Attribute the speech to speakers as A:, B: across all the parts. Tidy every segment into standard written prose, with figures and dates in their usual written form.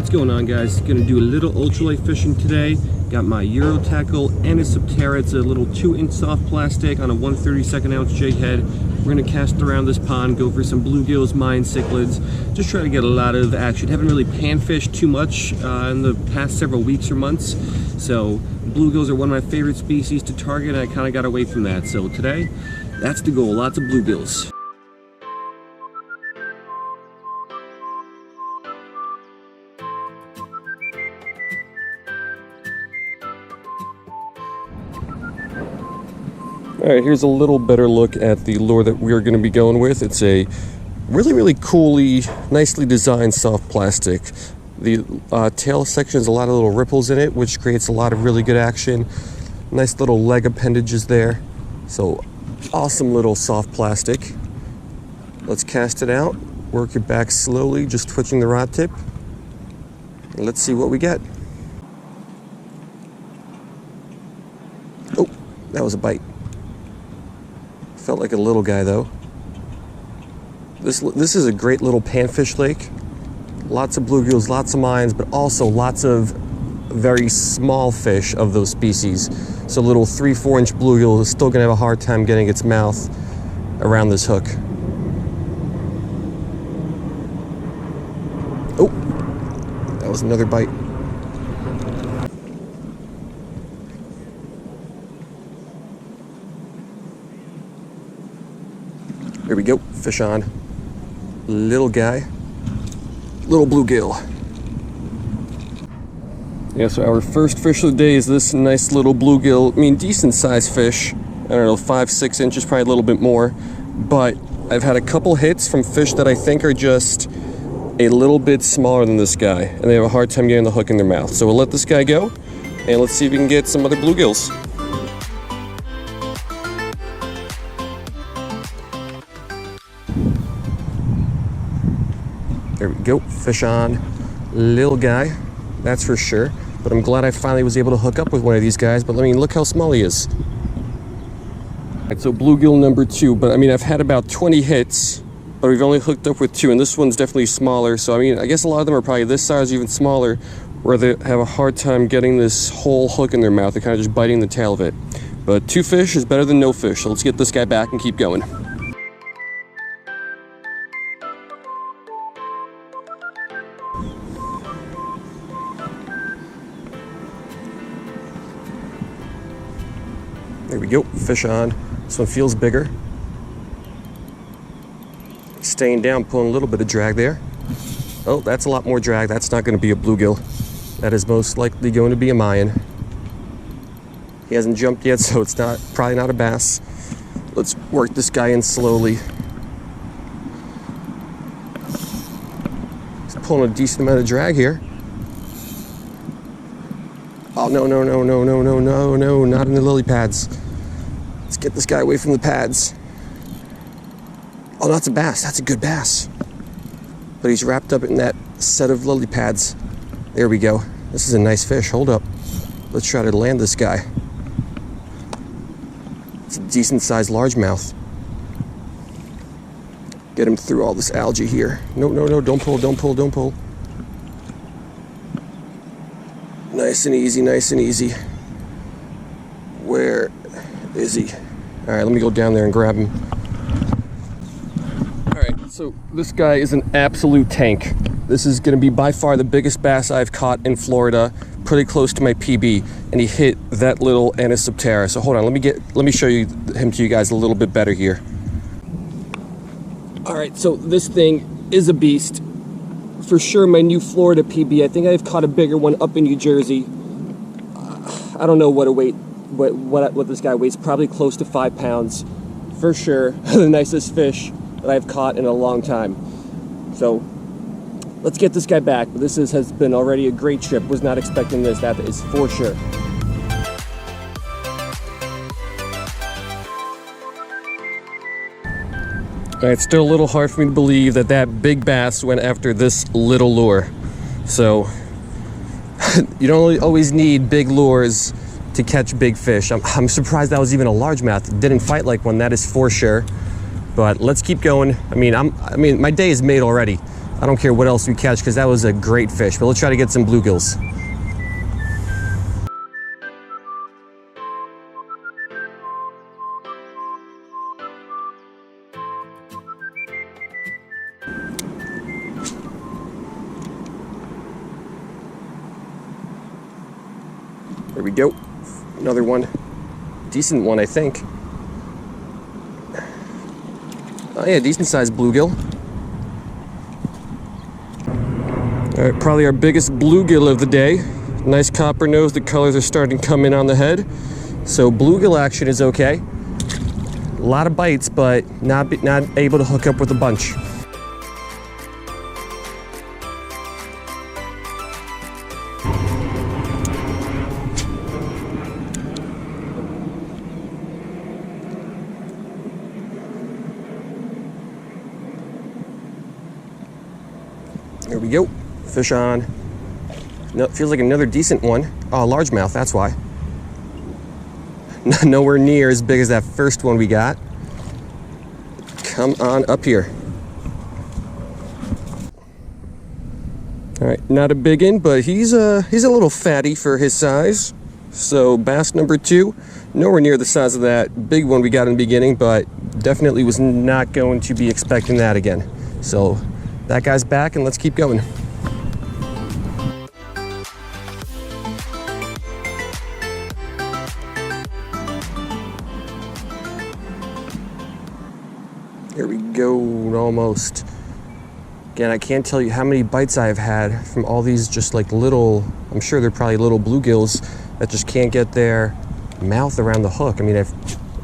A: What's going on, guys? Gonna do a little ultralight fishing today. Got my Eurotackle Anisoptera. It's a little 2-inch soft plastic on a 1/32 ounce jig head. We're gonna cast around this pond, go for some bluegills, mine, cichlids. Just try to get a lot of action. Haven't really panfished too much in the past several weeks or months. So bluegills are one of my favorite species to target, and I kind of got away from that. So today, that's the goal, lots of bluegills. All right, here's a little better look at the lure that we are going to be going with. It's a really coolly, nicely designed soft plastic. The tail section has a lot of little ripples in it, which creates a lot of really good action. Nice little leg appendages there. So awesome little soft plastic. Let's cast it out. Work it back slowly, just twitching the rod tip. And let's see what we get. Oh, that was a bite. Felt like a little guy though. This is a great little panfish lake. Lots of bluegills, lots of mines, but also lots of very small fish of those species. So little 3-4 inch bluegill is still gonna have a hard time getting its mouth around this hook. Oh, that was another bite. There we go, fish on. Little guy, little bluegill. Yeah, so our first fish of the day is this nice little bluegill. I mean, decent sized fish. I don't know, 5-6 inches, probably a little bit more. But I've had a couple hits from fish that I think are just a little bit smaller than this guy, and they have a hard time getting the hook in their mouth. So we'll let this guy go, and let's see if we can get some other bluegills. There we go, fish on, little guy, that's for sure. But I'm glad I finally was able to hook up with one of these guys, but I mean, look how small he is. All right, so bluegill number 2, but I mean, I've had about 20 hits, but we've only hooked up with 2, and this one's definitely smaller. So I mean, I guess a lot of them are probably this size, even smaller, where they have a hard time getting this whole hook in their mouth. They're kind of just biting the tail of it. But 2 fish is better than no fish, so let's get this guy back and keep going. There we go, fish on. This one feels bigger. Staying down, pulling a little bit of drag there. Oh, that's a lot more drag. That's not going to be a bluegill. That is most likely going to be a Mayan. He hasn't jumped yet, so it's probably not a bass. Let's work this guy in slowly. He's pulling a decent amount of drag here. Oh, no, not in the lily pads. Let's get this guy away from the pads. Oh, that's a bass. That's a good bass. But he's wrapped up in that set of lily pads. There we go. This is a nice fish. Hold up. Let's try to land this guy. It's a decent sized largemouth. Get him through all this algae here. No, don't pull. Nice and easy. Where is he? All right, let me go down there and grab him. All right, so this guy is an absolute tank. This is gonna be by far the biggest bass I've caught in Florida, pretty close to my PB, and he hit that little Anisoptera. So hold on, let me show you him to you guys a little bit better here. All right, so this thing is a beast. For sure, my new Florida PB. I think I've caught a bigger one up in New Jersey. I don't know what this guy weighs. Probably close to 5 pounds. For sure, the nicest fish that I've caught in a long time. So let's get this guy back. This has been already a great trip. Was not expecting this. That is for sure. It's still a little hard for me to believe that big bass went after this little lure. So you don't always need big lures to catch big fish. I'm surprised that was even a largemouth. It didn't fight like one, that is for sure. But let's keep going. I mean, my day is made already. I don't care what else we catch because that was a great fish. But let's try to get some bluegills. There we go. Another one. Decent one, I think. Oh yeah, decent sized bluegill. All right, probably our biggest bluegill of the day. Nice copper nose. The colors are starting to come in on the head. So bluegill action is okay. A lot of bites, but not able to hook up with a bunch. There we go. Fish on. No, feels like another decent one. Oh, largemouth, that's why. Nowhere near as big as that first one we got. Come on up here. All right, not a big one, but he's a little fatty for his size. So bass number 2, nowhere near the size of that big one we got in the beginning, but definitely was not going to be expecting that again. So that guy's back, and let's keep going. Here we go, almost. Again, I can't tell you how many bites I've had from all these just like little, I'm sure they're probably little bluegills that just can't get their mouth around the hook. I mean, I've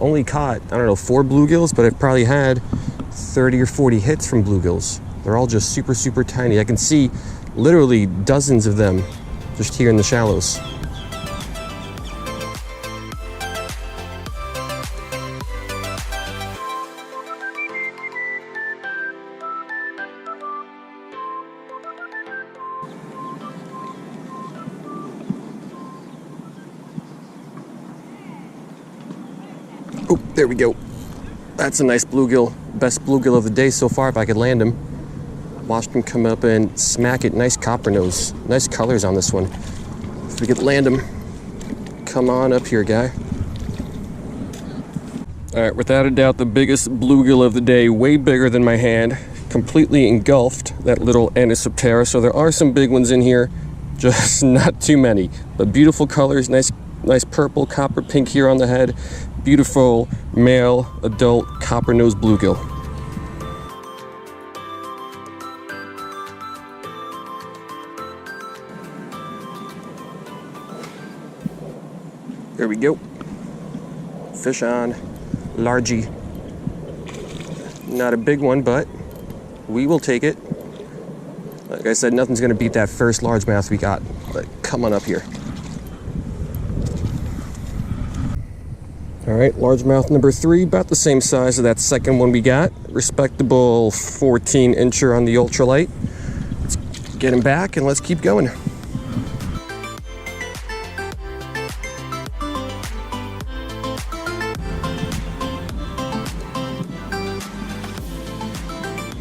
A: only caught, I don't know, 4 bluegills, but I've probably had 30 or 40 hits from bluegills. They're all just super, super tiny. I can see literally dozens of them just here in the shallows. Oh, there we go. That's a nice bluegill. Best bluegill of the day so far if I could land him. Watched him come up and smack it. Nice copper nose. Nice colors on this one. If we could land him. Come on up here, guy. All right, without a doubt, the biggest bluegill of the day. Way bigger than my hand. Completely engulfed that little Anisoptera. So there are some big ones in here. Just not too many. But beautiful colors. Nice purple, copper pink here on the head. Beautiful male adult copper nose bluegill. There we go. Fish on. Largy. Not a big one, but we will take it. Like I said, nothing's gonna beat that first largemouth we got, but come on up here. All right, largemouth number 3, about the same size as that second one we got. Respectable 14-incher on the Ultralight. Let's get him back and let's keep going.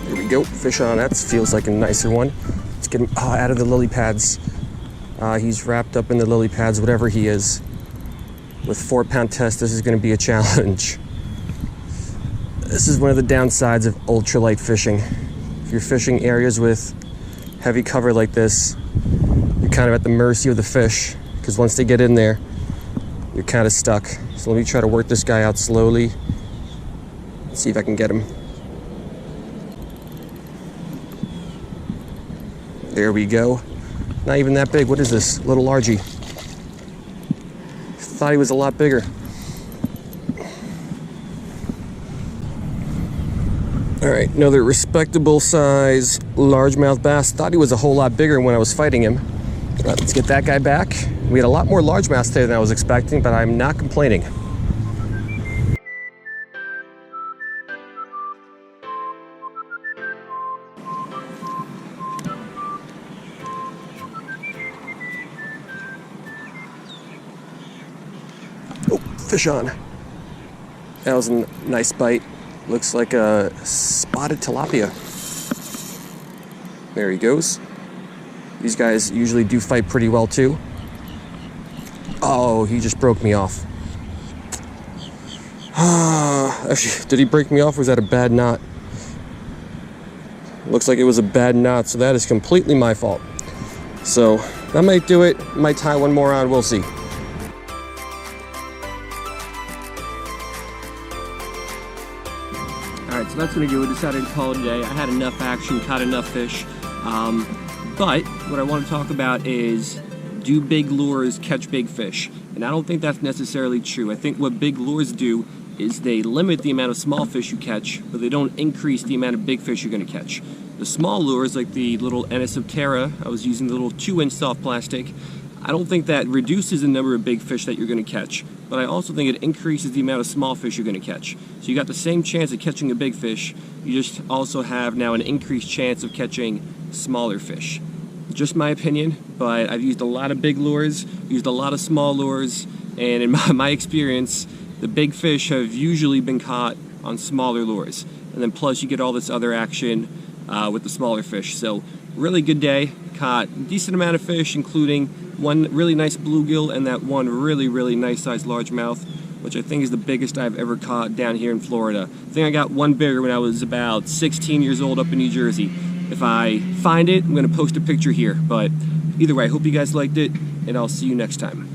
A: Here we go, fish on. That feels like a nicer one. Let's get him out of the lily pads. He's wrapped up in the lily pads, whatever he is. With 4-pound test, this is going to be a challenge. This is one of the downsides of ultralight fishing. If you're fishing areas with heavy cover like this, you're kind of at the mercy of the fish, because once they get in there, you're kind of stuck. So let me try to work this guy out slowly. Let's see if I can get him. There we go. Not even that big. What is this? Little largy. Thought he was a lot bigger. All right, another respectable size largemouth bass. Thought he was a whole lot bigger when I was fighting him. All right, let's get that guy back. We had a lot more largemouths today than I was expecting, but I'm not complaining. Oh, fish on. That was a nice bite. Looks like a spotted tilapia. There he goes. These guys usually do fight pretty well too. Oh, he just broke me off. Actually, did he break me off or was that a bad knot? Looks like it was a bad knot, so that is completely my fault. So that might do it. Might tie one more on, we'll see. Alright, so that's gonna do it. Decided to call it a day. I had enough action, caught enough fish. But what I want to talk about is, do big lures catch big fish? And I don't think that's necessarily true. I think what big lures do is they limit the amount of small fish you catch, but they don't increase the amount of big fish you're going to catch. The small lures, like the little Anisoptera, I was using the little 2-inch soft plastic, I don't think that reduces the number of big fish that you're going to catch, but I also think it increases the amount of small fish you're going to catch. So you got the same chance of catching a big fish, you just also have now an increased chance of catching smaller fish. Just my opinion, but I've used a lot of big lures, used a lot of small lures, and in my experience, the big fish have usually been caught on smaller lures. And then plus you get all this other action with the smaller fish. So really good day, caught a decent amount of fish, including one really nice bluegill and that one really nice sized largemouth, which I think is the biggest I've ever caught down here in Florida. I think I got one bigger when I was about 16 years old up in New Jersey. If I find it, I'm going to post a picture here. But either way, I hope you guys liked it, and I'll see you next time.